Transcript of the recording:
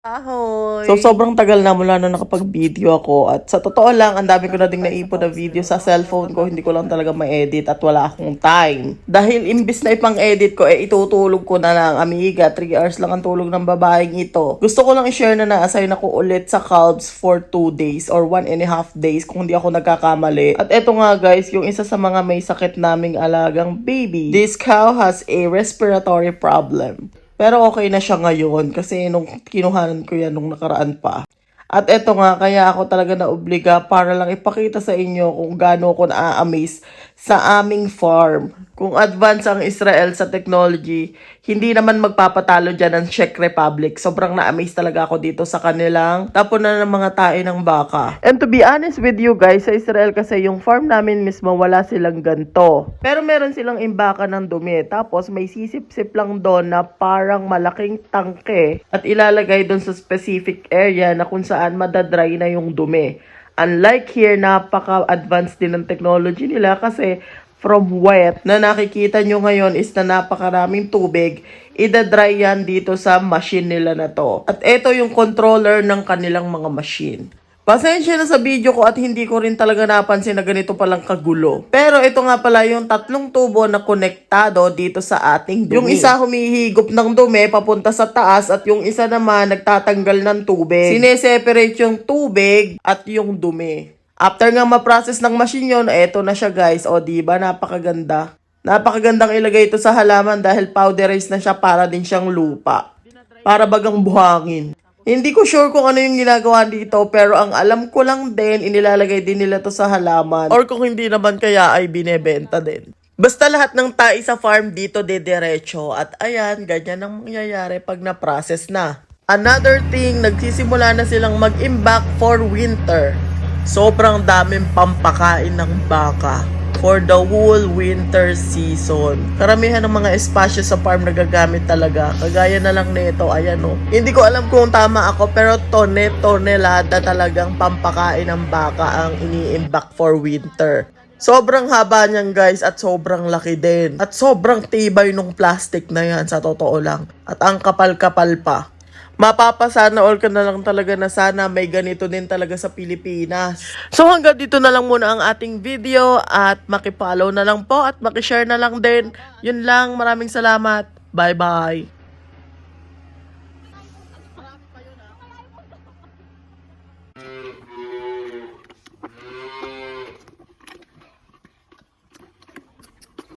Ahoy! So, sobrang tagal na mula na nakapag-video ako. At sa totoo lang, ang dami ko na ding naipon na video sa cellphone ko. Hindi ko lang talaga ma-edit at wala akong time. Dahil imbis na ipang-edit ko, itutulog ko na lang. Amiga, 3 hours lang ang tulog ng babaeng ito. Gusto ko lang i-share na na-assign ako ulit sa Calbs for 2 days or 1.5 days kung hindi ako nagkakamali. At eto nga guys, yung isa sa mga may sakit naming alagang baby. This cow has a respiratory problem. Pero okay na siya ngayon kasi nung kinuhanan ko yan nung nakaraan pa. At eto nga, kaya ako talaga naobliga para lang ipakita sa inyo kung gaano ako na-amaze sa aming farm. Kung advance ang Israel sa technology, hindi naman magpapatalo dyan ang Czech Republic. Sobrang na-amaze talaga ako dito sa kanilang tapunan ng mga tae ng baka. And to be honest with you guys, sa Israel kasi yung farm namin mismo wala silang ganto. Pero meron silang imbaka ng dumi. Tapos may sisip-sip lang doon na parang malaking tangke at ilalagay doon sa specific area na kung saan madadry na yung dumi. Unlike here, napaka-advanced din ng technology nila kasi from wet na nakikita nyo ngayon is na napakaraming tubig, idadry yan dito sa machine nila na to. At ito yung controller ng kanilang mga machine. Pasensya na sa video ko at hindi ko rin talaga napansin na ganito palang kagulo. Pero ito nga pala yung tatlong tubo na konektado dito sa ating dumi. Yung isa humihigop ng dumi papunta sa taas at yung isa naman nagtatanggal ng tubig. Sineseparate yung tubig at yung dumi. After nga ma-process ng machine yun, eto na siya guys. O diba, napakaganda. Napakagandang ilagay ito sa halaman dahil powderized na siya para din siyang lupa. Para bagang buhangin. Hindi ko sure kung ano yung ginagawa dito pero ang alam ko lang din inilalagay din nila to sa halaman or kung hindi naman kaya ay binebenta din. Basta lahat ng tae sa farm dito diretso at ayan, ganyan ang mangyayari pag na-process na. Another thing, nagsisimula na silang mag-imbak for winter. Sobrang daming pampakain ng baka for the whole winter season. Karamihan ng mga espasyo sa farm nagagamit talaga. Kagaya na lang nito, ayan o. Hindi ko alam kung tama ako, pero tonelada talagang pampakain ng baka ang ini-imbak for winter. Sobrang haba niyan guys at sobrang laki din. At sobrang tibay nung plastic na yan sa totoo lang. At ang kapal-kapal pa. Mapapasana all ka na lang talaga na sana may ganito din talaga sa Pilipinas. So hanggang dito na lang muna ang ating video at makipollow na lang po at makishare na lang din. Yun lang, maraming salamat. Bye bye.